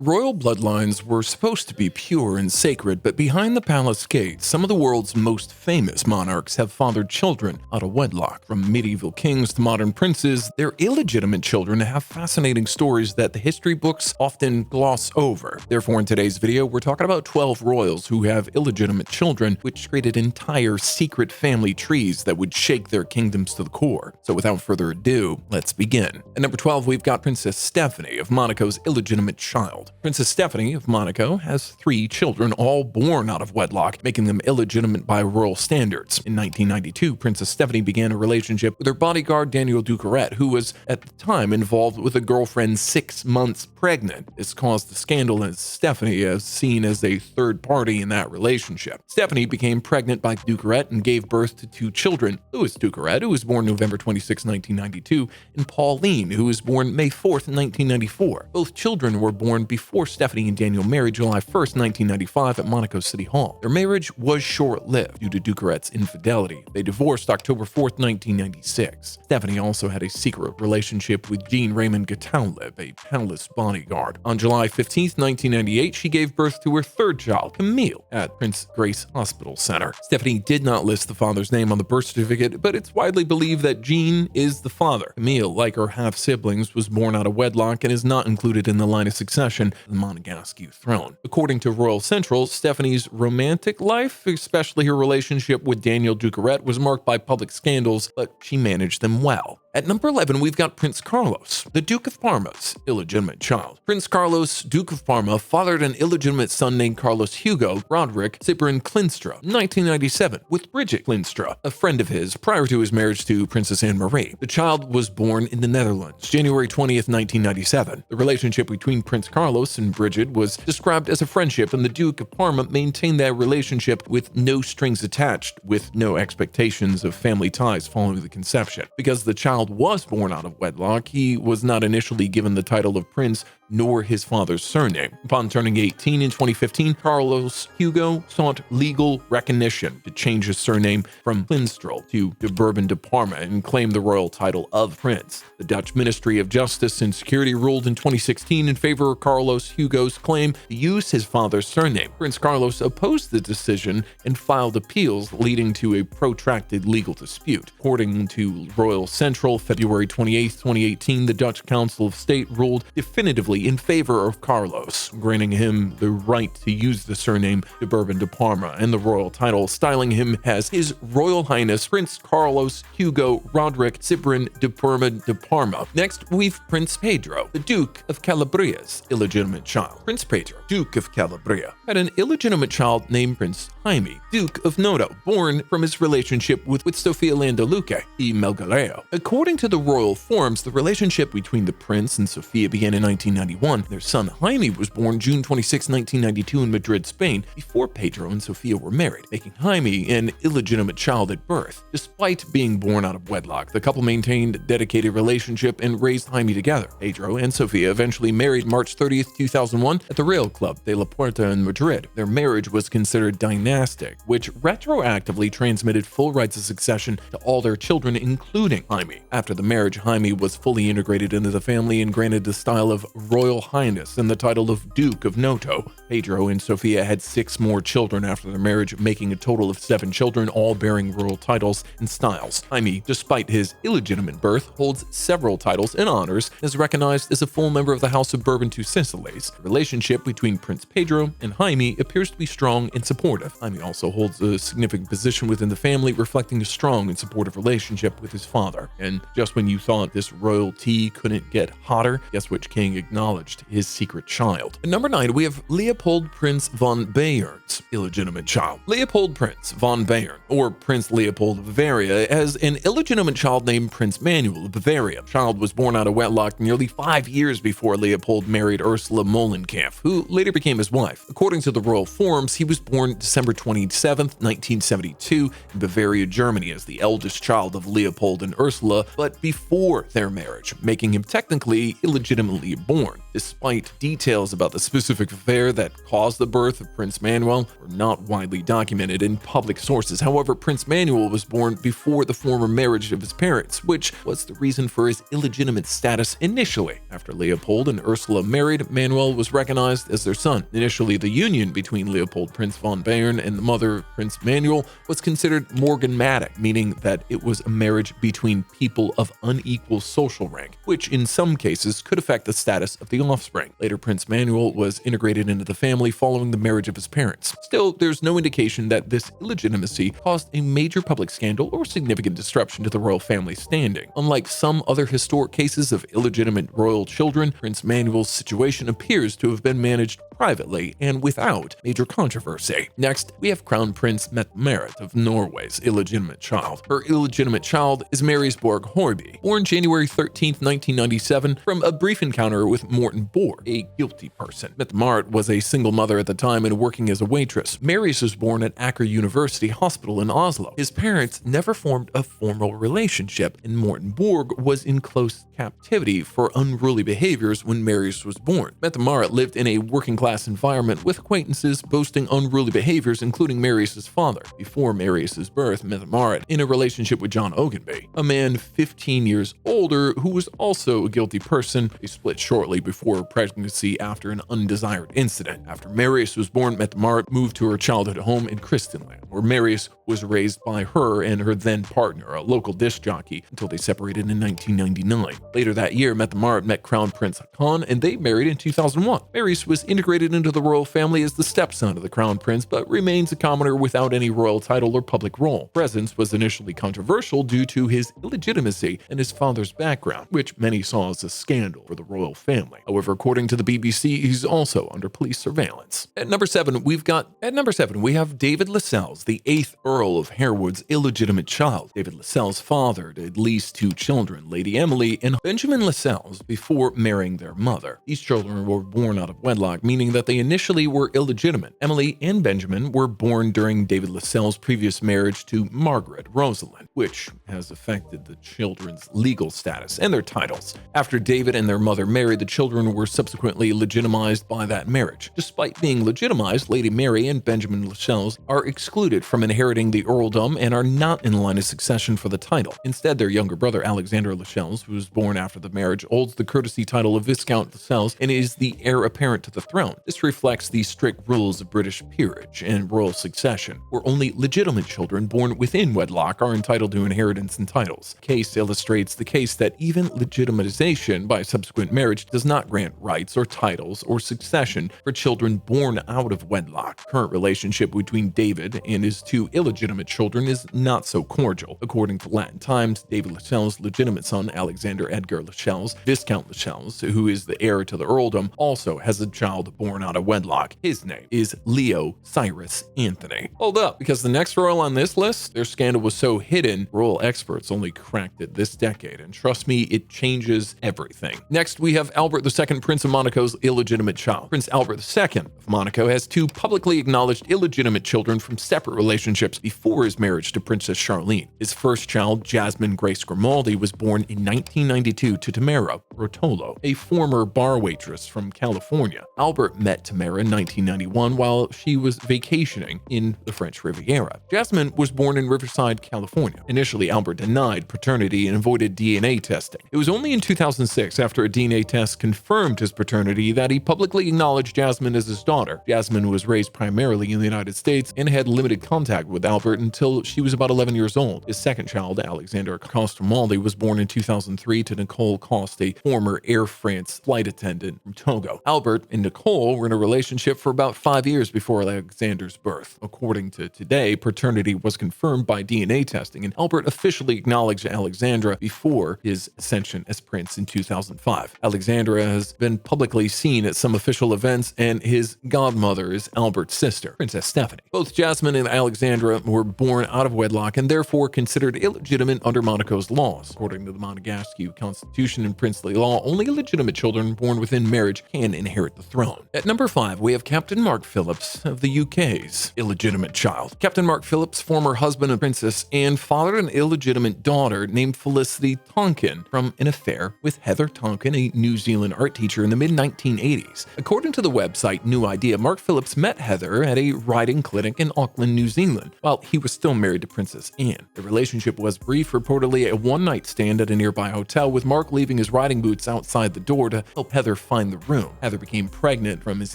Royal bloodlines were supposed to be pure and sacred, but behind the palace gates, some of the world's most famous monarchs have fathered children out of wedlock. From medieval kings to modern princes, their illegitimate children have fascinating stories that the history books often gloss over. Therefore, in today's video, we're talking about 12 royals who have illegitimate children, which created entire secret family trees that would shake their kingdoms to the core. So without further ado, let's begin. At number 12, we've got Princess Stéphanie of Monaco's illegitimate child. Princess Stéphanie of Monaco has 3 children, all born out of wedlock, making them illegitimate by royal standards. In 1992, Princess Stéphanie began a relationship with her bodyguard Daniel Ducarret, who was at the time involved with a girlfriend 6 months pregnant. This caused a scandal, as Stéphanie is seen as a third party in that relationship. Stéphanie became pregnant by Ducarret and gave birth to 2 children: Louis Ducarret, who was born November 26, 1992, and Pauline, who was born May 4, 1994. Both children were born before Stéphanie and Daniel married July 1st, 1995 at Monaco City Hall. Their marriage was short-lived due to Ducarret's infidelity. They divorced October 4th, 1996. Stéphanie also had a secret relationship with Jean-Raymond Gataulib, a palace bodyguard. On July 15th, 1998, she gave birth to her 3rd child, Camille, at Prince Grace Hospital Center. Stéphanie did not list the father's name on the birth certificate, but it's widely believed that Jean is the father. Camille, like her half-siblings, was born out of wedlock and is not included in the line of succession to the Monegasque throne. According to Royal Central, Stéphanie's romantic life, especially her relationship with Daniel Ducarret, was marked by public scandals, but she managed them well. At number 11, we've got Prince Carlos, the Duke of Parma's illegitimate child. Prince Carlos, Duke of Parma, fathered an illegitimate son named Carlos Hugo Roderick Cyprian Clinstra in 1997 with Bridget Clinstra, a friend of his, prior to his marriage to Princess Mette-Marit. The child was born in the Netherlands, January 20th, 1997. The relationship between Prince Carlos and Bridget was described as a friendship, and the Duke of Parma maintained that relationship with no strings attached, with no expectations of family ties following the conception. Because the child was born out of wedlock, he was not initially given the title of prince nor his father's surname. Upon turning 18 in 2015, Carlos Hugo sought legal recognition to change his surname from Clinstra to de Bourbon de Parma and claim the royal title of prince. The Dutch Ministry of Justice and Security ruled in 2016 in favor of Carlos Hugo's claim to use his father's surname. Prince Carlos opposed the decision and filed appeals, leading to a protracted legal dispute. According to Royal Central, February 28, 2018, the Dutch Council of State ruled definitively in favor of Carlos, granting him the right to use the surname de Bourbon de Parma and the royal title, styling him as His Royal Highness Prince Carlos Hugo Roderick Cyprian de Bourbon de Parma. Next, we've Prince Pedro, the Duke of Calabria's illegitimate child. Prince Pedro, Duke of Calabria, had an illegitimate child named Prince Jaime, Duke of Noto, born from his relationship with Sofia Landaluce y Melgaleo. According to the royal forms, the relationship between the prince and Sofia began in 1991. Their son Jaime was born June 26, 1992 in Madrid, Spain, before Pedro and Sofia were married, making Jaime an illegitimate child at birth. Despite being born out of wedlock, the couple maintained a dedicated relationship and raised Jaime together. Pedro and Sofia eventually married March 30th, 2001 at the Real Club de la Puerta in Madrid. Their marriage was considered dynastic, which retroactively transmitted full rights of succession to all their children, including Jaime. After the marriage, Jaime was fully integrated into the family and granted the style of Royal Highness and the title of Duke of Noto. Pedro and Sofia had 6 more children after their marriage, making a total of 7 children, all bearing royal titles and styles. Jaime, despite his illegitimate birth, holds several titles and honors and is recognized as a full member of the House of Bourbon to Sicilies. The relationship between Prince Pedro and Jaime appears to be strong and supportive. Jaime also holds a significant position within the family, reflecting a strong and supportive relationship with his father. And just when you thought this royalty couldn't get hotter, guess which king acknowledged his secret child? At number 9, we have Leopold Prince von Bayern's illegitimate child. Leopold Prince von Bayern, or Prince Leopold of Bavaria, has an illegitimate child named Prince Manuel of Bavaria. The child was born out of wedlock nearly 5 years before Leopold married Ursula Molenkampf, who later became his wife. According to the royal forms, he was born December 27th, 1972 in Bavaria, Germany, as the eldest child of Leopold and Ursula, but before their marriage, making him technically illegitimately born. born. Despite details about the specific affair that caused the birth of Prince Manuel are not widely documented in public sources. However, Prince Manuel was born before the former marriage of his parents, which was the reason for his illegitimate status initially. After Leopold and Ursula married, Manuel was recognized as their son. Initially, the union between Leopold Prince von Bayern and the mother of Prince Manuel was considered morganatic, meaning that it was a marriage between people of unequal social rank, which in some cases could affect the status of the offspring. Later, Prince Manuel was integrated into the family following the marriage of his parents. Still, there's no indication that this illegitimacy caused a major public scandal or significant disruption to the royal family's standing. Unlike some other historic cases of illegitimate royal children, Prince Manuel's situation appears to have been managed privately and without major controversy. Next, we have Crown Prince Mette-Marit of Norway's illegitimate child. Her illegitimate child is Marisborg Horby, born January 13, 1997, from a brief encounter with Morten Borg, a guilty person. Mette-Marit was a single mother at the time and working as a waitress. Marius was born at Aker University Hospital in Oslo. His parents never formed a formal relationship, and Morten Borg was in close captivity for unruly behaviors when Marius was born. Mette-Marit lived in a working-class environment with acquaintances boasting unruly behaviors, including Marius's father. Before Marius's birth, Mette-Marit in a relationship with John Ogenby, a man 15 years older who was also a guilty person. They split shortly before pregnancy after an undesired incident. After Marius was born, Mette-Marit moved to her childhood home in Kristenland, where Marius was raised by her and her then partner, a local disc jockey, until they separated in 1999. Later that year, Mette-Marit met Crown Prince Haakon, and they married in 2001. Marius was integrated into the royal family as the stepson of the Crown Prince, but remains a commoner without any royal title or public role. Presence was initially controversial due to his illegitimacy and his father's background, which many saw as a scandal for the royal family. However, according to the BBC, he's also under police surveillance. At number 7, we have David Lascelles, the 8th Earl of Harewood's illegitimate child. David Lascelles fathered at least 2 children, Lady Emily and Benjamin Lascelles, before marrying their mother. These children were born out of wedlock, meaning that they initially were illegitimate. Emily and Benjamin were born during David Lascelles' previous marriage to Margaret Rosalind, which has affected the children's legal status and their titles. After David and their mother married, the children were subsequently legitimized by that marriage. Despite being legitimized, Lady Mary and Benjamin Lascelles are excluded from inheriting the earldom and are not in line of succession for the title. Instead, their younger brother Alexander Lascelles, who was born after the marriage, holds the courtesy title of Viscount Lascelles and is the heir apparent to the throne. This reflects the strict rules of British peerage and royal succession, where only legitimate children born within wedlock are entitled to inheritance and titles. The case illustrates the case that even legitimization by subsequent marriage does not grant rights or titles or succession for children born out of wedlock. Current relationship between David and his 2 illegitimate children is not so cordial. According to Latin Times, David Lascelles' legitimate son Alexander Edgar Lascelles, Viscount Lascelles, who is the heir to the earldom, also has a child born out of wedlock. His name is Leo Cyrus Anthony. Hold up, because the next royal on this list, their scandal was so hidden, royal experts only cracked it this decade, and trust me, it changes everything. Next, we have Albert II, Prince of Monaco's illegitimate child. Prince Albert II of Monaco has 2 publicly acknowledged illegitimate children from separate relationships before his marriage to Princess Charlene. His first child, Jasmine Grace Grimaldi, was born in 1992 to Tamara Rotolo, a former bar waitress from California. Albert met Tamara in 1991 while she was vacationing in the French Riviera. Jasmine was born in Riverside, California. Initially, Albert denied paternity and avoided DNA testing. It was only in 2006, after a DNA test confirmed his paternity, that he publicly acknowledged Jasmine as his daughter. Jasmine was raised primarily in the United States and had limited contact with Albert until she was about 11 years old. His second child, Alexander Costamaldi, was born in 2003 to Nicole Coste, a former Air France flight attendant from Togo. Albert and Nicole were in a relationship for about 5 years before Alexander's birth. According to Today, paternity was confirmed by DNA testing, and Albert officially acknowledged Alexandra before his ascension as prince in 2005. Alexandra has been publicly seen at some official events, and his godmother is Albert's sister, Princess Stéphanie. Both Jasmine and Alexandra were born out of wedlock and therefore considered illegitimate under Monaco's laws. According to the Monegasque Constitution and princely law, only illegitimate children born within marriage can inherit the throne. At number 5, we have Captain Mark Phillips of the UK's illegitimate child. Captain Mark Phillips, former husband of Princess Anne, fathered an illegitimate daughter named Felicity Tonkin from an affair with Heather Tonkin, a New Zealand Zealand art teacher in the mid-1980s. According to the website New Idea, Mark Phillips met Heather at a riding clinic in Auckland, New Zealand, while he was still married to Princess Anne. The relationship was brief, reportedly a one-night stand at a nearby hotel, with Mark leaving his riding boots outside the door to help Heather find the room. Heather became pregnant from his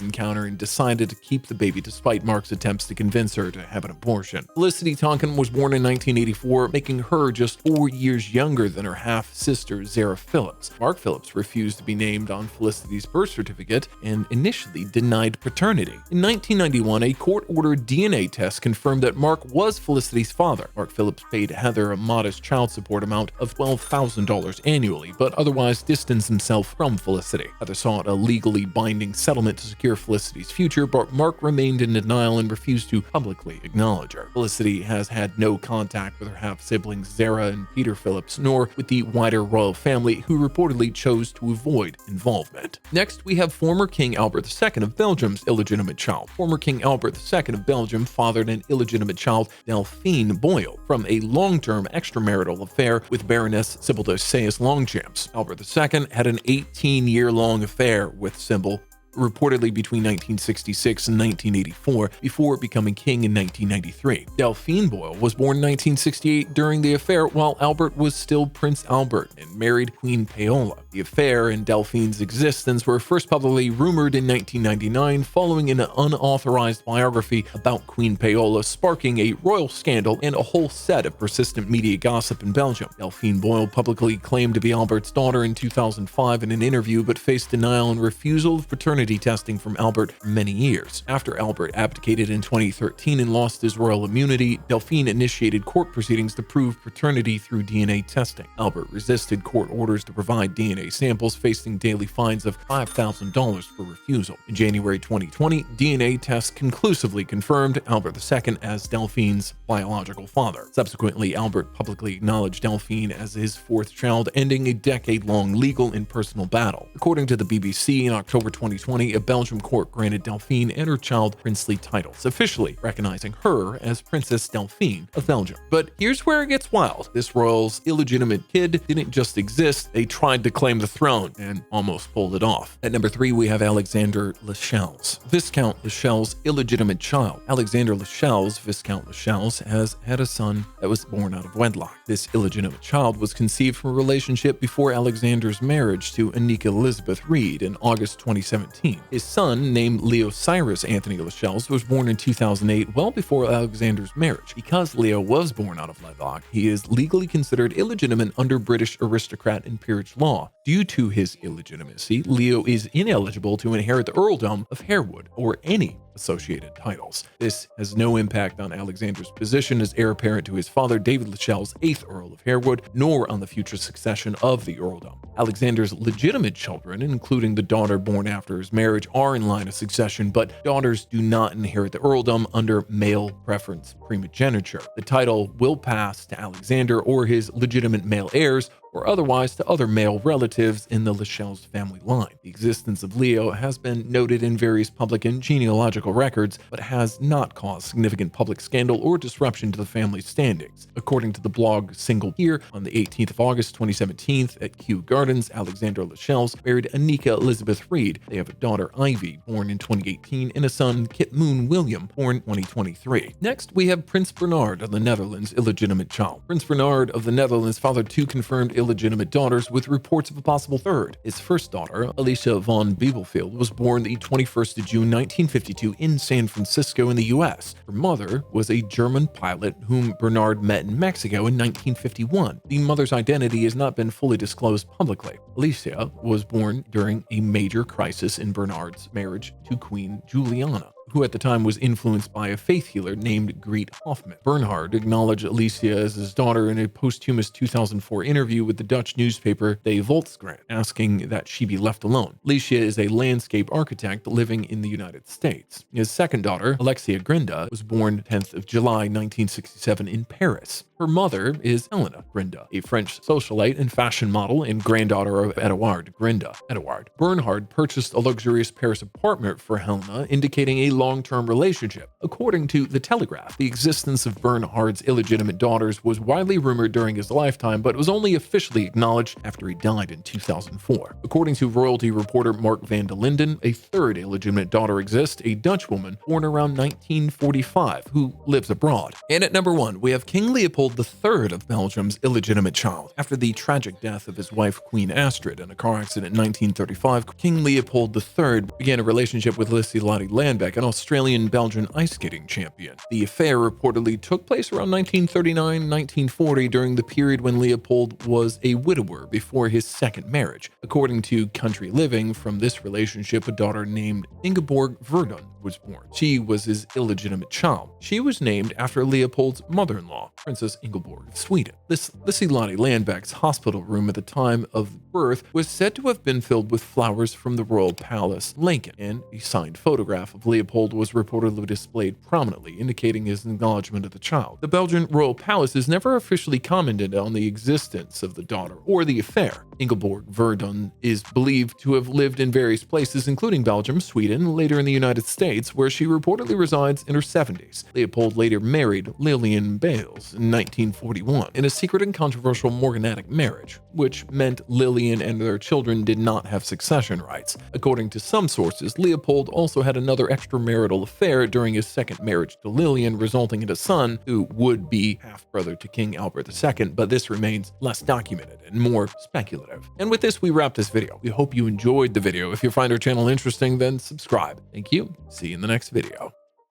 encounter and decided to keep the baby despite Mark's attempts to convince her to have an abortion. Felicity Tonkin was born in 1984, making her just 4 years younger than her half-sister Zara Phillips. Mark Phillips refused to be named on Felicity's birth certificate and initially denied paternity. In 1991, a court-ordered DNA test confirmed that Mark was Felicity's father. Mark Phillips paid Heather a modest child support amount of $12,000 annually, but otherwise distanced himself from Felicity. Heather sought a legally binding settlement to secure Felicity's future, but Mark remained in denial and refused to publicly acknowledge her. Felicity has had no contact with her half-siblings Zara and Peter Phillips, nor with the wider royal family, who reportedly chose to avoid involvement. Next, we have former King Albert II of Belgium's illegitimate child. Former King Albert II of Belgium fathered an illegitimate child, Delphine Boyle, from a long-term extramarital affair with Baroness Sybil de Seyss-Longchamps. Albert II had an 18-year-long affair with Sybil, reportedly between 1966 and 1984, before becoming king in 1993. Delphine Boyle was born in 1968 during the affair while Albert was still Prince Albert and married Queen Paola. The affair and Delphine's existence were first publicly rumored in 1999 following an unauthorized biography about Queen Paola sparking a royal scandal and a whole set of persistent media gossip in Belgium. Delphine Boyle publicly claimed to be Albert's daughter in 2005 in an interview, but faced denial and refusal of paternity testing from Albert for many years. After Albert abdicated in 2013 and lost his royal immunity, Delphine initiated court proceedings to prove paternity through DNA testing. Albert resisted court orders to provide DNA samples, facing daily fines of $5,000 for refusal. In January 2020, DNA tests conclusively confirmed Albert II as Delphine's biological father. Subsequently, Albert publicly acknowledged Delphine as his fourth child, ending a decade-long legal and personal battle. According to the BBC, in October 2020, a Belgian court granted Delphine and her child princely titles, officially recognizing her as Princess Delphine of Belgium. But here's where it gets wild. This royal's illegitimate kid didn't just exist, they tried to claim the throne and almost pulled it off. At number 3, we have Alexander Lels, Viscount Lels' illegitimate child. Alexander Lels, Viscount Lels, has had a son that was born out of wedlock. This illegitimate child was conceived from a relationship before Alexander's marriage to Annika Elizabeth Reed in August 2017. His son, named Leo Cyrus Anthony Lels, was born in 2008, well before Alexander's marriage. Because Leo was born out of wedlock, he is legally considered illegitimate under British aristocrat and peerage law. Due to his illegitimacy, Leo is ineligible to inherit the earldom of Harewood or any associated titles. This has no impact on Alexander's position as heir apparent to his father, David Lels, 8th Earl of Harewood, nor on the future succession of the earldom. Alexander's legitimate children, including the daughter born after his marriage, are in line of succession, but daughters do not inherit the earldom under male preference primogeniture. The title will pass to Alexander or his legitimate male heirs, or otherwise to other male relatives in the Lels family line. The existence of Leo has been noted in various public and genealogical records, but has not caused significant public scandal or disruption to the family's standings. According to the blog Single Here, on the 18th of August 2017 at Kew Gardens, Alexander Lels married Annika Elizabeth Reed. They have a daughter, Ivy, born in 2018, and a son, Kit Moon William, born 2023. Next, we have Prince Bernard of the Netherlands' illegitimate child. Prince Bernard of the Netherlands fathered 2 confirmed illegitimate daughters, with reports of a possible third. His first daughter, Alicia von Bebelfield, was born the 21st of June 1952 in San Francisco in the US. Her mother was a German pilot whom Bernard met in Mexico in 1951. The mother's identity has not been fully disclosed publicly. Alicia was born during a major crisis in Bernard's marriage to Queen Juliana, who at the time was influenced by a faith healer named Greet Hoffman. Bernhard acknowledged Alicia as his daughter in a posthumous 2004 interview with the Dutch newspaper De Volkskrant, asking that she be left alone. Alicia is a landscape architect living in the United States. His second daughter, Alexia Grinda, was born 10th of July 1967 in Paris. Her mother is Helena Grinda, a French socialite and fashion model and granddaughter of Eduard Grinda. Eduard Bernhard purchased a luxurious Paris apartment for Helena, indicating a long-term relationship. According to The Telegraph, the existence of Bernhard's illegitimate daughters was widely rumored during his lifetime, but was only officially acknowledged after he died in 2004. According to royalty reporter Mark van de Linden, a third illegitimate daughter exists, a Dutch woman born around 1945 who lives abroad. And at number 1, we have King Leopold III of Belgium's illegitimate child. After the tragic death of his wife Queen Astrid in a car accident in 1935, King Leopold III began a relationship with Illegitimate Landbeck, an Australian-Belgian ice skating champion. The affair reportedly took place around 1939-1940 during the period when Leopold was a widower before his second marriage. According to Country Living, from this relationship, a daughter named Ingeborg Verdun was born. She was his illegitimate child. She was named after Leopold's mother-in-law, Princess Ingeborg of Sweden. This Illegitimate Landbeck's hospital room at the time of birth was said to have been filled with flowers from the royal palace, Lincoln, and a signed photograph of Leopold was reportedly displayed prominently, indicating his acknowledgement of the child. The Belgian royal palace has never officially commented on the existence of the daughter or the affair. Ingeborg Verdun is believed to have lived in various places, including Belgium, Sweden, later in the United States, where she reportedly resides in her 70s. Leopold later married Lilian Bales in 1941 in a secret and controversial morganatic marriage, which meant Lilian and their children did not have succession rights. According to some sources, Leopold also had another extramarital affair during his second marriage to Lilian, resulting in a son who would be half-brother to King Albert II, but this remains less documented and more speculative. And with this, we wrap this video. We hope you enjoyed the video. If you find our channel interesting, then subscribe. Thank you. See you in the next video.